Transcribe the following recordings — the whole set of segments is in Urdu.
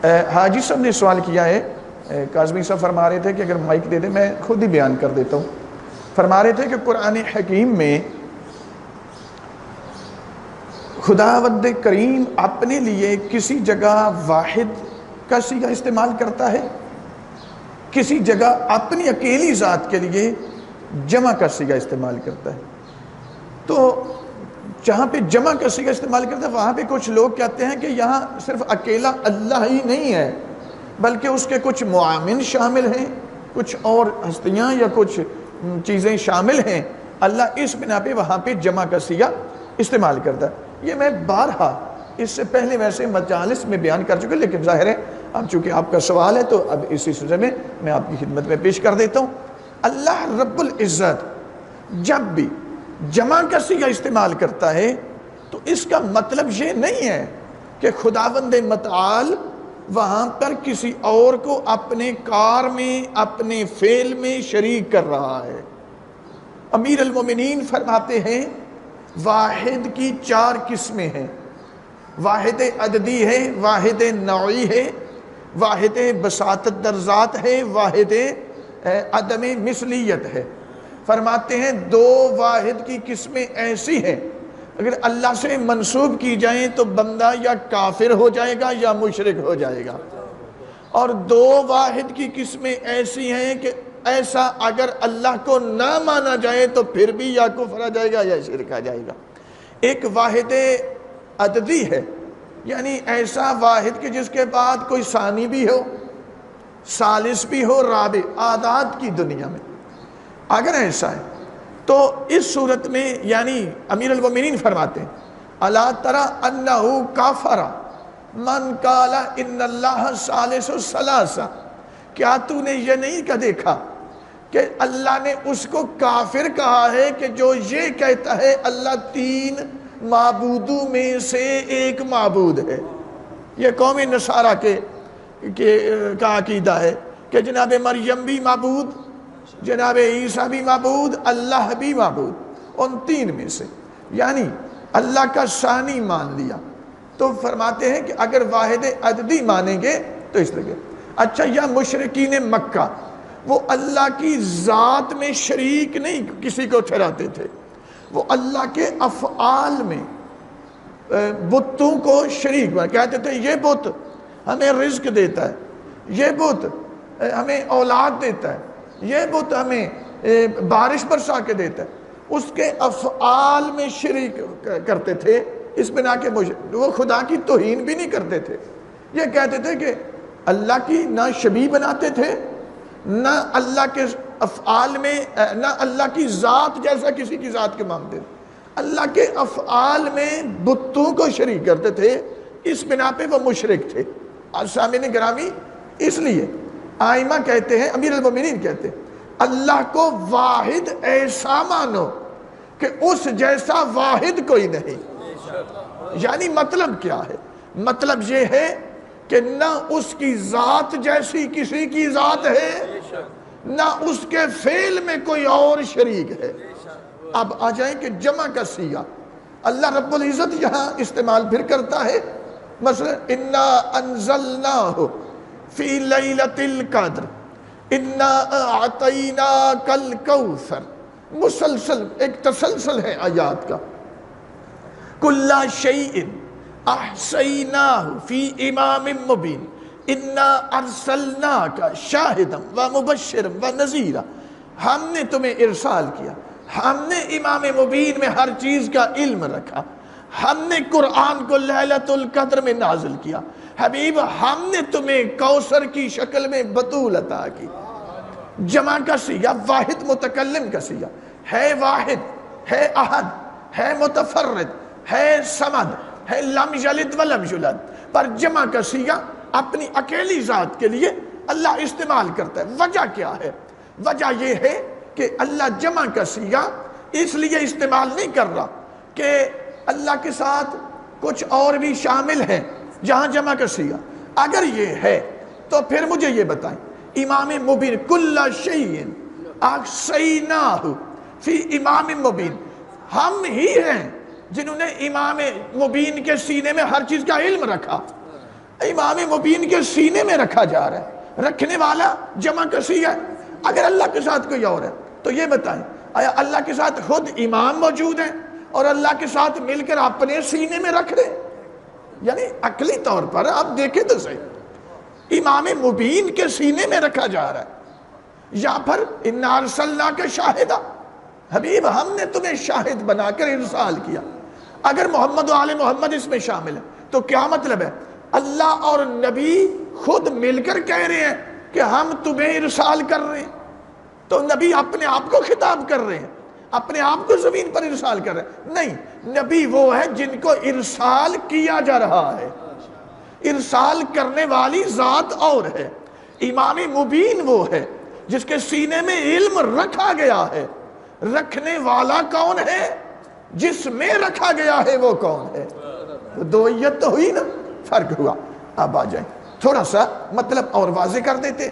حاجی صاحب نے سوال کیا ہے، کاظمی صاحب فرما رہے تھے کہ اگر مائک دے دیں میں خود ہی بیان کر دیتا ہوں۔ فرما رہے تھے کہ قرآن حکیم میں خداوند کریم اپنے لیے کسی جگہ واحد کا صیغہ استعمال کرتا ہے، کسی جگہ اپنی اکیلی ذات کے لیے جمع کا صیغہ استعمال کرتا ہے۔ تو جہاں پہ جمع کا صیغہ استعمال کرتا ہے وہاں پہ کچھ لوگ کہتے ہیں کہ یہاں صرف اکیلا اللہ ہی نہیں ہے بلکہ اس کے کچھ معاون شامل ہیں، کچھ اور ہستیاں یا کچھ چیزیں شامل ہیں، اللہ اس بنا پہ وہاں پہ جمع کا صیغہ استعمال کرتا ہے۔ یہ میں بارہا اس سے پہلے ویسے مجالس میں بیان کر چکا، لیکن ظاہر ہے اب چونکہ آپ کا سوال ہے تو اب اسی سلسلے میں میں آپ کی خدمت میں پیش کر دیتا ہوں۔ اللہ رب العزت جب بھی جمع کا صیغہ استعمال کرتا ہے تو اس کا مطلب یہ نہیں ہے کہ خداوند متعال وہاں پر کسی اور کو اپنے کار میں اپنے فعل میں شریک کر رہا ہے۔ امیر المومنین فرماتے ہیں واحد کی 4 قسمیں ہیں، واحد عددی ہے، واحد نوعی ہے، واحد بساطت در ذات ہے، واحد عدم مثلیت ہے۔ فرماتے ہیں 2 واحد کی قسمیں ایسی ہیں اگر اللہ سے منسوب کی جائیں تو بندہ یا کافر ہو جائے گا یا مشرک ہو جائے گا، اور 2 واحد کی قسمیں ایسی ہیں کہ ایسا اگر اللہ کو نہ مانا جائے تو پھر بھی یا کفر آ جائے گا یا شرک آ جائے گا۔ ایک واحد عددی ہے، یعنی ایسا واحد کہ جس کے بعد کوئی ثانی بھی ہو، ثالث بھی ہو، رابع اعداد کی دنیا میں اگر ایسا ہے تو اس صورت میں یعنی امیر المومنین فرماتے ہیں الا تری انہ کافر من قال ان اللہ ثالث ثلاثہ، کیا تو نے یہ نہیں کا دیکھا کہ اللہ نے اس کو کافر کہا ہے کہ جو یہ کہتا ہے اللہ 3 معبودوں میں سے ایک معبود ہے۔ یہ قوم نصارہ کا عقیدہ ہے کہ جناب مریم بھی معبود، جناب عیسیٰ بھی معبود، اللہ بھی معبود، ان 3 میں سے یعنی اللہ کا ثانی مان لیا۔ تو فرماتے ہیں کہ اگر واحد عددی مانیں گے تو اس طرح۔ اچھا، یا مشرکین مکہ وہ اللہ کی ذات میں شریک نہیں کسی کو ٹھہراتے تھے، وہ اللہ کے افعال میں بتوں کو شریک کہتے تھے یہ بت ہمیں رزق دیتا ہے، یہ بت ہمیں اولاد دیتا ہے، یہ بت ہمیں بارش برسا کے دیتا ہے، اس کے افعال میں شریک کرتے تھے۔ اس بنا کے وہ خدا کی توہین بھی نہیں کرتے تھے، یہ کہتے تھے کہ اللہ کی نہ شبیہ بناتے تھے، نہ اللہ کے افعال میں نہ اللہ کی ذات جیسا کسی کی ذات کے مانتے تھے، اللہ کے افعال میں بتوں کو شریک کرتے تھے۔ اس بنا پہ وہ مشرک تھے۔ سامعین گرامی، اس لیے آئمہ کہتے ہیں، امیر المومنین کہتے ہیں اللہ کو واحد ایسا مانو کہ اس جیسا واحد کوئی نہیں۔ یعنی مطلب کیا ہے؟ مطلب یہ ہے کہ نہ اس کی ذات جیسی کسی کی ذات ہے، نہ اس کے فعل میں کوئی اور شریک ہے۔ اب آ جائیں کہ جمع کا صیغہ اللہ رب العزت یہاں استعمال پھر کرتا ہے، مثلا انا انزلناہ فی لیلۃ القدر انا اعطیناک الکوثر، مسلسل ایک تسلسل ہے آیات کا۔ کل شیء احصیناہ فی امام مبین انا ارسلناک شاہدا ومبشرا ونذیرا، ہم نے تمہیں ارسال کیا، ہم نے امام مبین میں ہر چیز کا علم رکھا، ہم نے قرآن کو لیلۃ القدر میں نازل کیا، حبیب ہم نے تمہیں کوثر کی شکل میں بطول عطا کی۔ جمع کا صیغہ واحد متکلم کا صیغہ ہے، واحد ہے، احد ہے، متفرد ہے، صمد ہے، لم یلد ولم یولد، پر جمع کا صیغہ اپنی اکیلی ذات کے لیے اللہ استعمال کرتا ہے۔ وجہ کیا ہے؟ وجہ یہ ہے کہ اللہ جمع کا صیغہ اس لیے استعمال نہیں کر رہا کہ اللہ کے ساتھ کچھ اور بھی شامل ہیں جہاں جمع کا صیغہ اگر یہ ہے تو پھر مجھے یہ بتائیں امام مبین کل شیء احصیناہ فی امام مبین، ہم ہی ہیں جنہوں نے امام مبین کے سینے میں ہر چیز کا علم رکھا۔ امام مبین کے سینے میں رکھا جا رہا ہے، رکھنے والا جمع کا صیغہ ہے۔ اگر اللہ کے ساتھ کوئی اور ہے تو یہ بتائیں، آیا اللہ کے ساتھ خود امام موجود ہے اور اللہ کے ساتھ مل کر اپنے سینے میں رکھ رہے؟ یعنی عقلی طور پر آپ دیکھیں تو صحیح، امام مبین کے سینے میں رکھا جا رہا ہے، یا پھر اِنَّا أَرْسَلْنَاكَ شَاهِدًا، حبیب ہم نے تمہیں شاہد بنا کر ارسال کیا۔ اگر محمد و آل محمد اس میں شامل ہے تو کیا مطلب ہے؟ اللہ اور نبی خود مل کر کہہ رہے ہیں کہ ہم تمہیں ارسال کر رہے ہیں، تو نبی اپنے آپ کو خطاب کر رہے ہیں، اپنے آپ کو زمین پر ارسال کر رہے ہیں؟ نہیں، نبی وہ ہے جن کو ارسال کیا جا رہا ہے، ارسال کرنے والی ذات اور ہے۔ امام مبین وہ ہے جس کے سینے میں علم رکھا گیا ہے، رکھنے والا کون ہے؟ جس میں رکھا گیا ہے وہ کون ہے؟ دوئیت تو ہوئی نا، فرق ہوا۔ اب آ جائیں تھوڑا سا مطلب اور واضح کر دیتے،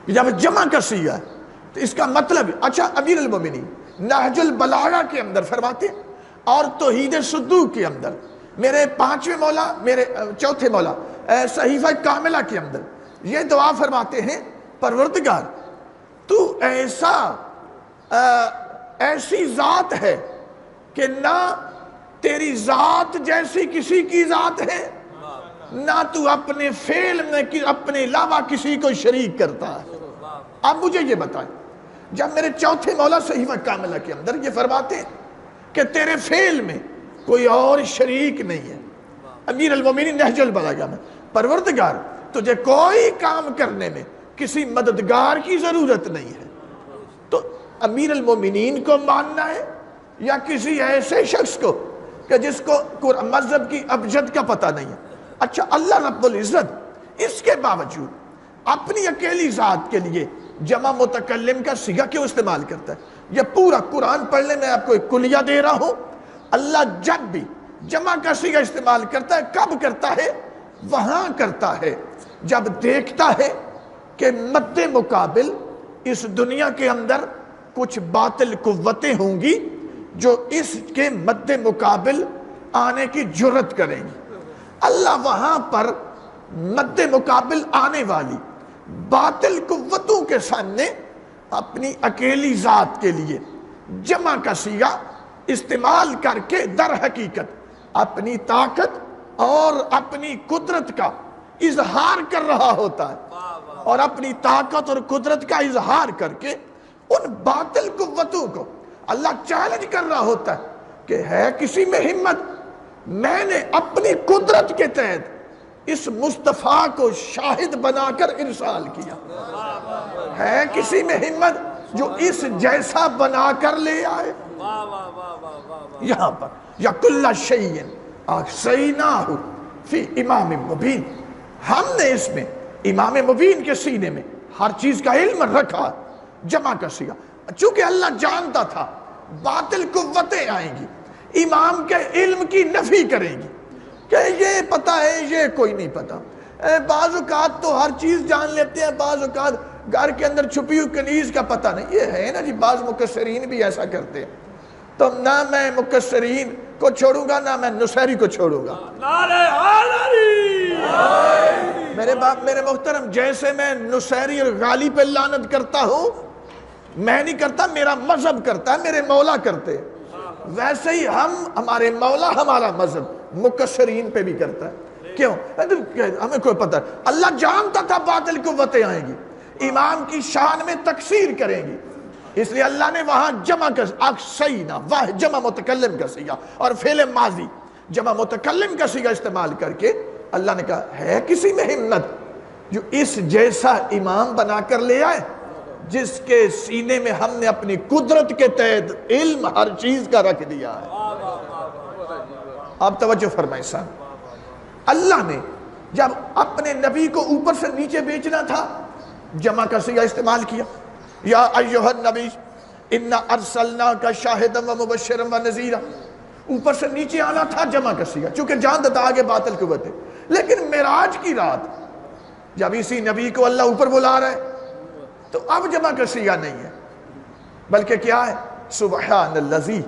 جب جمع کا صیغہ ہے تو اس کا مطلب، اچھا امیر المومنین نہج البلاغہ کے اندر فرماتے ہیں اور توحید صدوق کے اندر، میرے پانچویں مولا، میرے چوتھے مولا صحیفہ کاملہ کے اندر یہ دعا فرماتے ہیں، پروردگار تو ایسی ذات ہے کہ نہ تیری ذات جیسی کسی کی ذات ہے، نہ تو اپنے فعل میں اپنے علاوہ کسی کو شریک کرتا ہے۔ اب مجھے یہ بتائیں، جب میرے چوتھے مولا صحیفہ کاملہ کے اندر یہ فرماتے ہیں کہ تیرے فعل میں کوئی اور شریک نہیں ہے، امیر المومنین نہج البلاغہ میں، پروردگار تجھے کوئی کام کرنے میں کسی مددگار کی ضرورت نہیں ہے، تو امیر المومنین کو ماننا ہے یا کسی ایسے شخص کو کہ جس کو مذہب کی ابجد کا پتہ نہیں ہے؟ اچھا اللہ رب العزت اس کے باوجود اپنی اکیلی ذات کے لیے جمع متکلم کا صیغہ کیوں استعمال کرتا ہے؟ یہ پورا قرآن پڑھنے میں آپ کو ایک کلیہ دے رہا ہوں، اللہ جب بھی جمع کا صیغہ استعمال کرتا ہے کب کرتا ہے؟ وہاں کرتا ہے جب دیکھتا ہے کہ مد مقابل اس دنیا کے اندر کچھ باطل قوتیں ہوں گی جو اس کے مد مقابل آنے کی جرت کریں گی۔ اللہ وہاں پر مد مقابل آنے والی باطل قوتوں کے سامنے اپنی اکیلی ذات کے لیے جمع کا صیغہ استعمال کر کے در حقیقت اپنی طاقت اور اپنی قدرت کا اظہار کر رہا ہوتا ہے، اور اپنی طاقت اور قدرت کا اظہار کر کے ان باطل قوتوں کو اللہ چیلنج کر رہا ہوتا ہے کہ ہے کسی میں ہمت، میں نے اپنی قدرت کے تحت اس مصطفیٰ کو شاہد بنا کر ارسال کیا، ہے کسی میں ہمت جو اس جیسا بنا کر لے آئے؟ یہاں پر یا کل شیء احصیناہ فی امام مبین، ہم نے اس میں امام مبین کے سینے میں ہر چیز کا علم رکھا، جمع کا صیغہ، چونکہ اللہ جانتا تھا باطل قوتیں آئیں گی، امام کے علم کی نفی کریں گی کہ یہ پتہ ہے یہ کوئی نہیں پتہ۔ بعض اوقات تو ہر چیز جان لیتے ہیں، بعض اوقات گھر کے اندر چھپی ہوئی کنیز کا پتہ نہیں، یہ ہے نا جی، بعض مکسرین بھی ایسا کرتے ہیں، تو نہ میں مکسرین کو چھوڑوں گا نہ میں نصیری کو چھوڑوں گا۔ میرے باپ میرے محترم، جیسے میں نصیری اور غالی پہ لعنت کرتا ہوں، میں نہیں کرتا، میرا مذہب کرتا ہے، میرے مولا کرتے، ویسے ہی ہمارے مولا ہمارا مذہب مکسرین پہ بھی کرتا ہے۔ کیوں؟ ہمیں کوئی پتہ ہے، اللہ جانتا تھا باطل قوتیں آئیں گی، امام کی شان میں تقصیر کریں گی، اس لیے اللہ نے وہاں جمع کا احصینا واہ جمع متکلم کا صیغہ اور فعل ماضی جمع متکلم کا صیغہ استعمال کر کے اللہ نے کہا ہے کسی میں ہمت جو اس جیسا امام بنا کر لے آئے جس کے سینے میں ہم نے اپنی قدرت کے تحت علم ہر چیز کا رکھ دیا ہے۔ آپ توجہ فرمائیں صاحب، اللہ نے جب اپنے نبی کو اوپر سے نیچے بیچنا تھا جمع کا صیغہ استعمال کیا، یا ایہا النبی انا ارسلناک شاہدا ومبشرا ونذیرا، اوپر سے نیچے آنا تھا جمع کا صیغہ، چونکہ جانتا تھا آگے باطل قوت ہے۔ لیکن معراج کی رات جب اسی نبی کو اللہ اوپر بلا رہا ہے تو اب جمع کا صیغہ نہیں ہے، بلکہ کیا ہے؟ سبحان الذی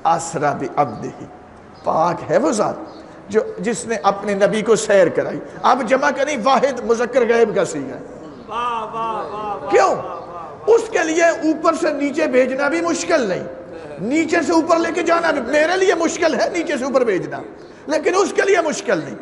اسری بعبدہ، پاک ہے وہ ذات جس نے اپنے نبی کو سیر کرائی. اب جمع کا نہیں، واحد مذکر غائب کا صیغہ ہے. کیوں؟ اس کے لیے اوپر سے نیچے بھیجنا بھی مشکل نہیں، نیچے سے اوپر لے کے جانا بھی میرے لیے مشکل ہے، نیچے سے اوپر بھیجنا، لیکن اس کے لیے مشکل نہیں.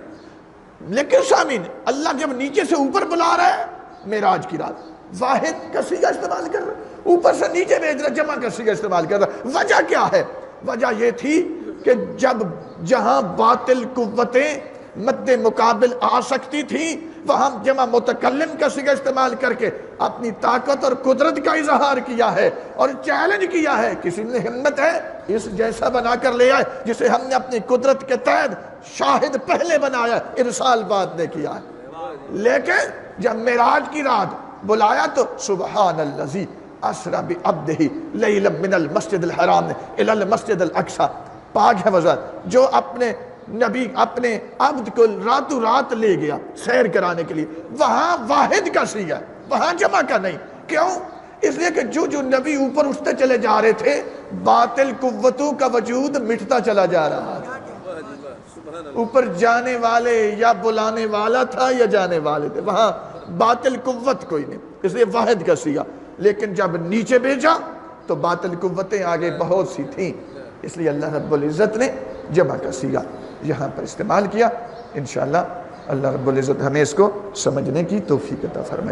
لیکن سامعین، اللہ جب نیچے سے اوپر بلا رہا ہے معراج کی رات، واحد کا صیغہ استعمال کر رہا ہے، اوپر سے نیچے بھیج رہا ہے، جمع کا صیغہ استعمال کر رہا ہے. وجہ کیا ہے؟ وجہ یہ تھی کہ جب جہاں باطل قوتیں مد مقابل آ سکتی تھیں، وہاں جمع متکلم کا صیغہ استعمال کر کے اپنی طاقت اور قدرت کا اظہار کیا ہے اور چیلنج کیا ہے. کسی نے ہمت ہے اس جیسا بنا کر لے آئے جسے ہم نے اپنی قدرت کے تحت شاہد پہلے بنایا، ارسال بعد نے کیا ہے. لیکن جب معراج کی رات بلایا تو سبحان الذی اسری بعبدہ لیلا من المسجد الحرام الی المسجد الاقصی. پاک ہے وذات جو اپنے نبی اپنے عبد کو راتوں رات لے گیا سیر کرانے کے لیے. وہاں واحد کا صیغہ ہے، وہاں جمع کا نہیں. کیوں؟ اس لیے کہ جو نبی اوپر اٹھتے چلے جا رہے تھے، باطل قوتوں کا وجود مٹتا چلا جا رہا تھا. اوپر جانے والے یا بلانے والا تھا یا جانے والے تھے، وہاں باطل قوت کوئی نہیں. اس لیے واحد کا صیغہ. لیکن جب نیچے بھیجا تو باطل قوتیں آگے بہت سی تھیں، اس لیے اللہ رب العزت نے جمع کا صیغہ یہاں پر استعمال کیا. انشاءاللہ اللہ رب العزت ہمیں اس کو سمجھنے کی توفیق عطا فرمائے.